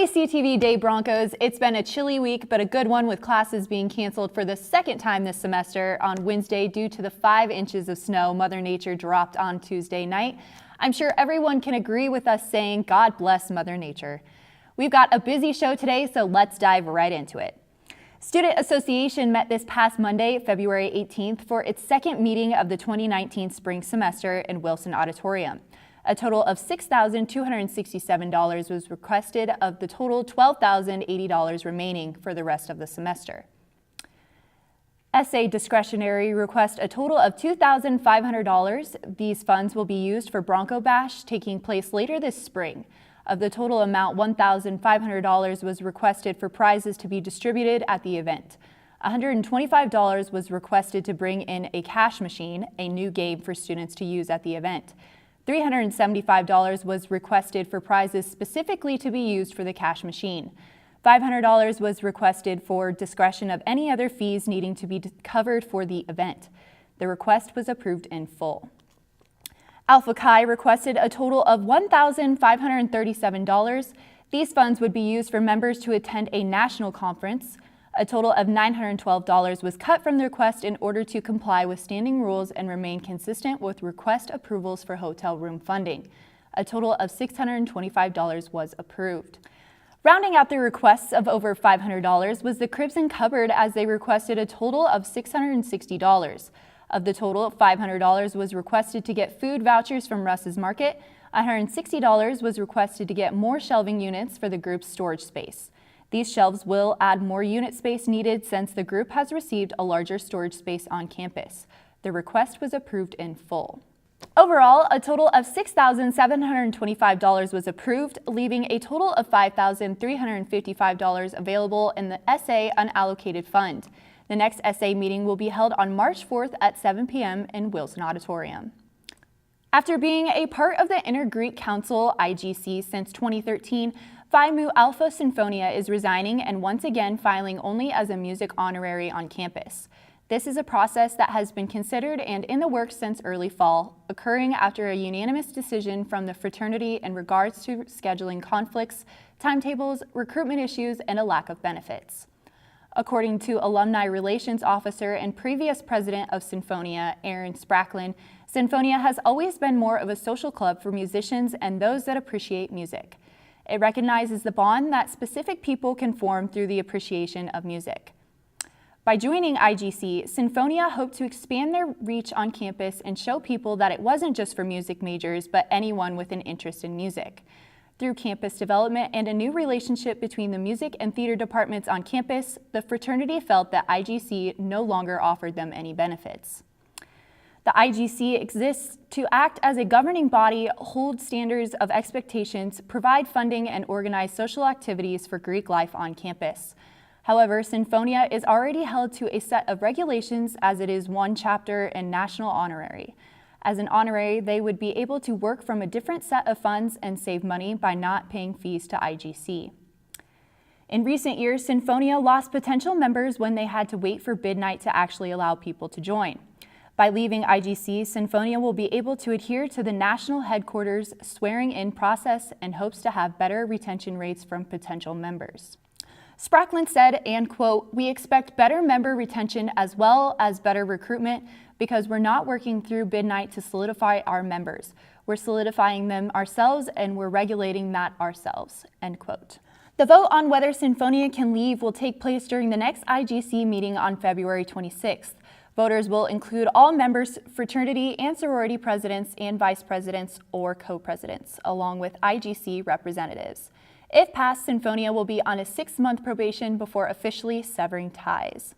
Happy CTV Day, Broncos. It's been a chilly week, but a good one with classes being canceled for the second time this semester on Wednesday due to the 5 inches of snow Mother Nature dropped on Tuesday night. I'm sure everyone can agree with us saying God bless Mother Nature. We've got a busy show today, so let's dive right into it. Student Association met this past Monday, February 18th, for its second meeting of the 2019 spring semester in Wilson Auditorium. A total of $6,267 was requested of the total $12,080 remaining for the rest of the semester. Essay discretionary request a total of $2,500. These funds will be used for Bronco Bash taking place later this spring. Of the total amount, $1,500 was requested for prizes to be distributed at the event. $125 was requested to bring in a cash machine, a new game for students to use at the event. $375 was requested for prizes specifically to be used for the cash machine. $500 was requested for discretion of any other fees needing to be covered for the event. The request was approved in full. Alpha Chi requested a total of $1,537. These funds would be used for members to attend a national conference. A total of $912 was cut from the request in order to comply with standing rules and remain consistent with request approvals for hotel room funding. A total of $625 was approved. Rounding out the requests of over $500 was the Cribs and Cupboard, as they requested a total of $660. Of the total, $500 was requested to get food vouchers from Russ's Market. $160 was requested to get more shelving units for the group's storage space. These shelves will add more unit space needed since the group has received a larger storage space on campus. The request was approved in full. Overall, a total of $6,725 was approved, leaving a total of $5,355 available in the SA unallocated fund. The next SA meeting will be held on March 4th at 7 p.m. in Wilson Auditorium. After being a part of the Inter-Greek Council IGC since 2013, Phi Mu Alpha Sinfonia is resigning and once again filing only as a music honorary on campus. This is a process that has been considered and in the works since early fall, occurring after a unanimous decision from the fraternity in regards to scheduling conflicts, timetables, recruitment issues, and a lack of benefits. According to Alumni Relations Officer and previous president of Sinfonia, Aaron Spracklin, Sinfonia has always been more of a social club for musicians and those that appreciate music. It recognizes the bond that specific people can form through the appreciation of music. By joining IGC, Sinfonia hoped to expand their reach on campus and show people that it wasn't just for music majors, but anyone with an interest in music. Through campus development and a new relationship between the music and theater departments on campus, the fraternity felt that IGC no longer offered them any benefits. The IGC exists to act as a governing body, hold standards of expectations, provide funding, and organize social activities for Greek life on campus. However, Sinfonia is already held to a set of regulations as it is one chapter and national honorary. As an honorary, they would be able to work from a different set of funds and save money by not paying fees to IGC. In recent years, Sinfonia lost potential members when they had to wait for bid night to actually allow people to join. By leaving IGC, Sinfonia will be able to adhere to the national headquarters swearing-in process and hopes to have better retention rates from potential members. Spracklin said, and quote, "We expect better member retention as well as better recruitment because we're not working through bid night to solidify our members. We're solidifying them ourselves and we're regulating that ourselves," end quote. The vote on whether Sinfonia can leave will take place during the next IGC meeting on February 26th. Voters will include all members, fraternity and sorority presidents and vice presidents or co-presidents, along with IGC representatives. If passed, Sinfonia will be on a 6-month probation before officially severing ties.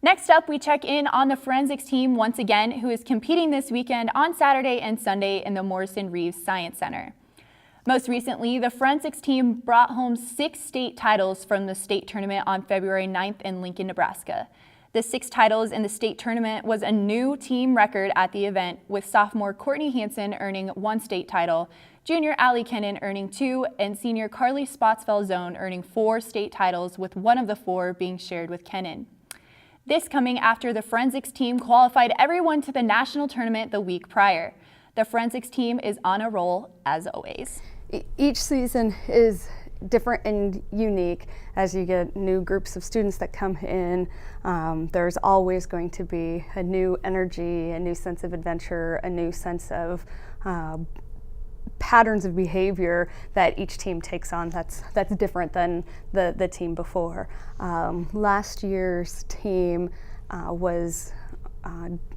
Next up, we check in on the forensics team once again, who is competing this weekend on Saturday and Sunday in the Morrison Reeves Science Center. Most recently, the forensics team brought home 6 state titles from the state tournament on February 9th in Lincoln, Nebraska. The 6 titles in the state tournament was a new team record at the event, with sophomore Courtney Hansen earning 1 state title, junior Allie Kennan earning 2, and senior Carly Spotsville-Zone earning 4 state titles, with one of the 4 being shared with Kennan. This coming after the forensics team qualified everyone to the national tournament the week prior. The forensics team is on a roll, as always. Each season is different and unique as you get new groups of students that come in. There's always going to be a new energy, a new sense of adventure, a new sense of patterns of behavior that each team takes on that's different than the team before. Last year's team was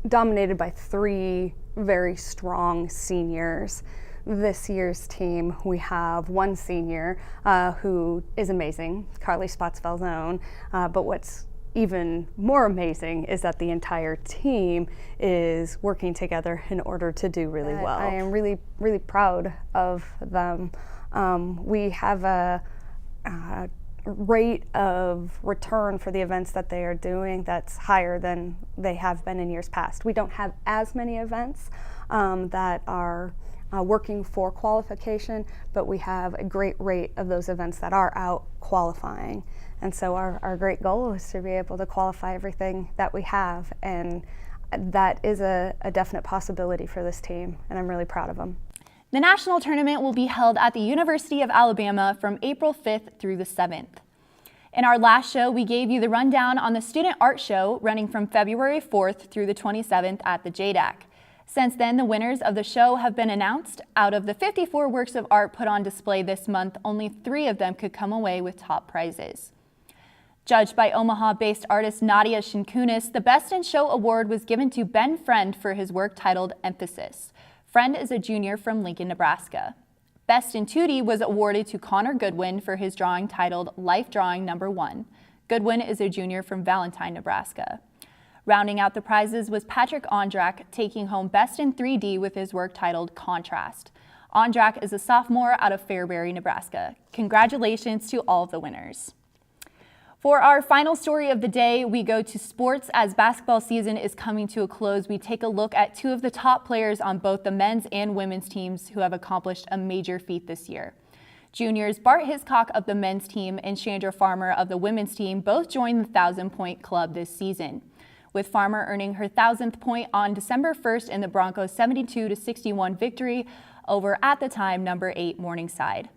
dominated by 3 very strong seniors. This year's team, we have 1 senior who is amazing, Carly Spotsville-Zone, but what's even more amazing is that the entire team is working together in order to do really well. I am really, really proud of them. We have a rate of return for the events that they are doing that's higher than they have been in years past. We don't have as many events that are working for qualification, but we have a great rate of those events that are out qualifying. And so our great goal is to be able to qualify everything that we have, and that is a definite possibility for this team, and I'm really proud of them. The national tournament will be held at the University of Alabama from April 5th through the 7th. In our last show, we gave you the rundown on the Student Art Show running from February 4th through the 27th at the JDAC. Since then, the winners of the show have been announced. Out of the 54 works of art put on display this month, only 3 of them could come away with top prizes. Judged by Omaha-based artist Nadia Shinkunis, the Best in Show award was given to Ben Friend for his work titled Emphasis. Friend is a junior from Lincoln, Nebraska. Best in 2D was awarded to Connor Goodwin for his drawing titled Life Drawing No. 1. Goodwin is a junior from Valentine, Nebraska. Rounding out the prizes was Patrick Ondrak, taking home Best in 3D with his work titled Contrast. Ondrak is a sophomore out of Fairbury, Nebraska. Congratulations to all of the winners. For our final story of the day, we go to sports. As basketball season is coming to a close, we take a look at 2 of the top players on both the men's and women's teams who have accomplished a major feat this year. Juniors Bart Hiscock of the men's team and Chandra Farmer of the women's team both joined the 1,000-point club this season, with Farmer earning her 1,000th point on December 1st in the Broncos' 72-61 victory over, at the time, number 8 Morningside,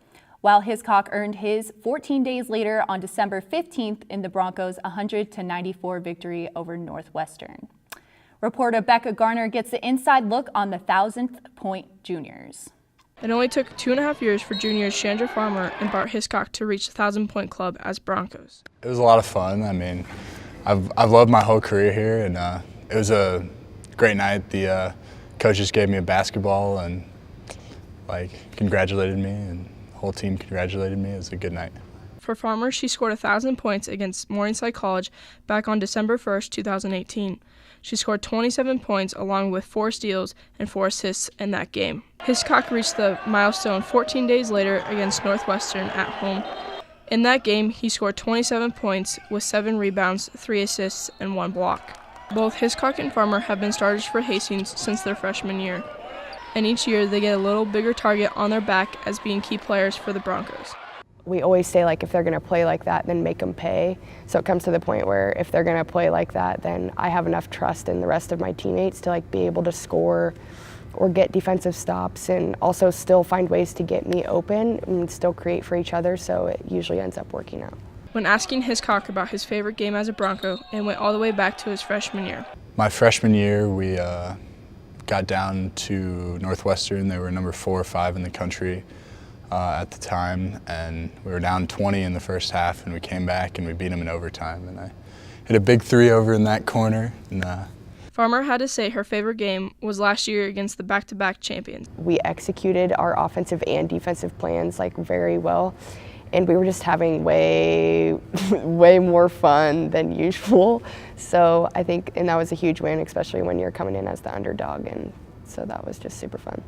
while Hiscock earned his 14 days later on December 15th in the Broncos' 100-94 victory over Northwestern. Reporter Becca Garner gets the inside look on the 1,000th point juniors. It only took 2.5 years for juniors Chandra Farmer and Bart Hiscock to reach the 1,000-point club as Broncos. It was a lot of fun. I mean, I've loved my whole career here, and it was a great night. The coaches gave me a basketball and congratulated me, and the whole team congratulated me. It was a good night. For Farmer, she scored 1,000 points against Morningside College back on December 1st, 2018. She scored 27 points along with 4 steals and 4 assists in that game. Hiscock reached the milestone 14 days later against Northwestern at home. In that game, he scored 27 points with 7 rebounds, 3 assists, and 1 block. Both Hiscock and Farmer have been starters for Hastings since their freshman year, and each year they get a little bigger target on their back as being key players for the Broncos. We always say, if they're going to play like that, then make them pay. So it comes to the point where if they're going to play like that, then I have enough trust in the rest of my teammates to be able to score or get defensive stops, and also still find ways to get me open and still create for each other, so it usually ends up working out. When asking Hiscock about his favorite game as a Bronco, it went all the way back to his freshman year. My freshman year, we got down to Northwestern. They were number 4 or 5 in the country at the time, and we were down 20 in the first half, and we came back and we beat them in overtime, and I hit a big 3 over in that corner. And, Farmer had to say her favorite game was last year against the back-to-back champions. We executed our offensive and defensive plans very well, and we were just having way more fun than usual. So I think, and that was a huge win, especially when you're coming in as the underdog, and so that was just super fun.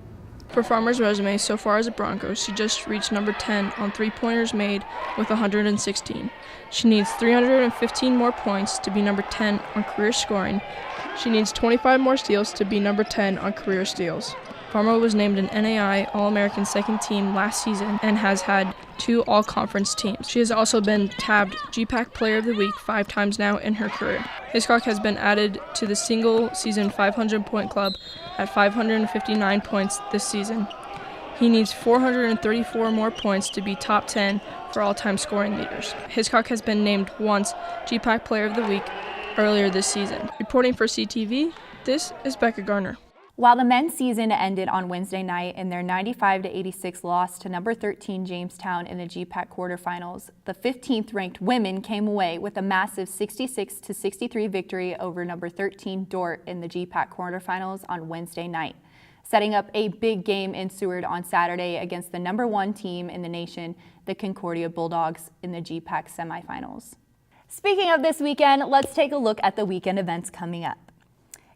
For Farmer's resume so far as a Bronco, she just reached number 10 on 3-pointers made with 116. She needs 315 more points to be number 10 on career scoring. She needs 25 more steals to be number 10 on career steals. Farmer was named an NAI All-American second team last season and has had 2 all-conference teams. She has also been tabbed GPAC Player of the Week 5 times now in her career. Hiscock has been added to the single-season 500-point club at 559 points this season. He needs 434 more points to be top 10 for all-time scoring leaders. Hiscock has been named once GPAC Player of the Week earlier this season. Reporting for CTV, this is Becca Garner. While the men's season ended on Wednesday night in their 95-86 loss to number 13 Jamestown in the GPAC quarterfinals, the 15th ranked women came away with a massive 66-63 victory over number 13 Dort in the GPAC quarterfinals on Wednesday night, setting up a big game in Seward on Saturday against the number 1 team in the nation, the Concordia Bulldogs, in the GPAC semifinals. Speaking of this weekend, let's take a look at the weekend events coming up.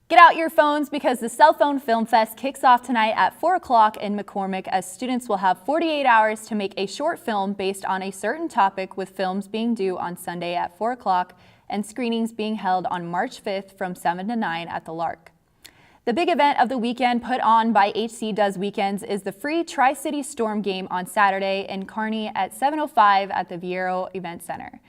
Get out your phones because the Cell Phone Film Fest kicks off tonight at 4 o'clock in McCormick, as students will have 48 hours to make a short film based on a certain topic, with films being due on Sunday at 4 o'clock and screenings being held on March 5th from 7 to 9 at the Lark. The big event of the weekend put on by HC Does Weekends is the free Tri-City Storm game on Saturday in Kearney at 7:05 at the Viero Event Center.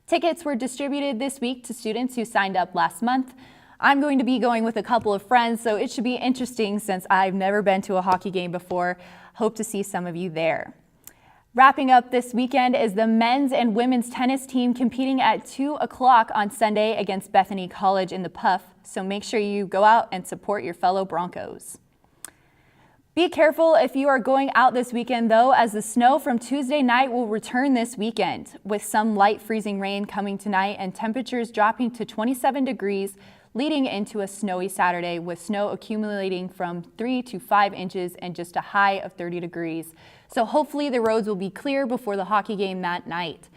Tickets were distributed this week to students who signed up last month. I'm going to be going with a couple of friends, so it should be interesting since I've never been to a hockey game before. Hope to see some of you there. Wrapping up this weekend is the men's and women's tennis team competing at 2 o'clock on Sunday against Bethany College in the Puff, so make sure you go out and support your fellow Broncos. Be careful if you are going out this weekend, though, as the snow from Tuesday night will return this weekend, with some light freezing rain coming tonight and temperatures dropping to 27 degrees, leading into a snowy Saturday with snow accumulating from 3 to 5 inches and just a high of 30 degrees. So hopefully the roads will be clear before the hockey game that night.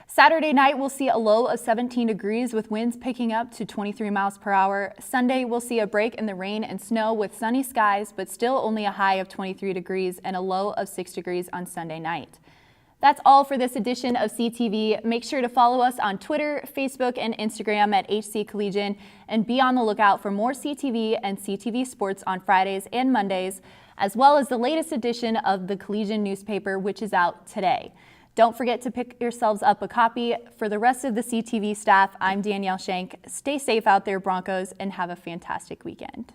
Saturday night we'll see a low of 17 degrees with winds picking up to 23 miles per hour. Sunday we'll see a break in the rain and snow with sunny skies, but still only a high of 23 degrees and a low of 6 degrees on Sunday night. That's all for this edition of CTV. Make sure to follow us on Twitter, Facebook, and Instagram at HC Collegian, and be on the lookout for more CTV and CTV Sports on Fridays and Mondays, as well as the latest edition of the Collegian newspaper, which is out today. Don't forget to pick yourselves up a copy. For the rest of the CTV staff, I'm Danielle Shenk. Stay safe out there, Broncos, and have a fantastic weekend.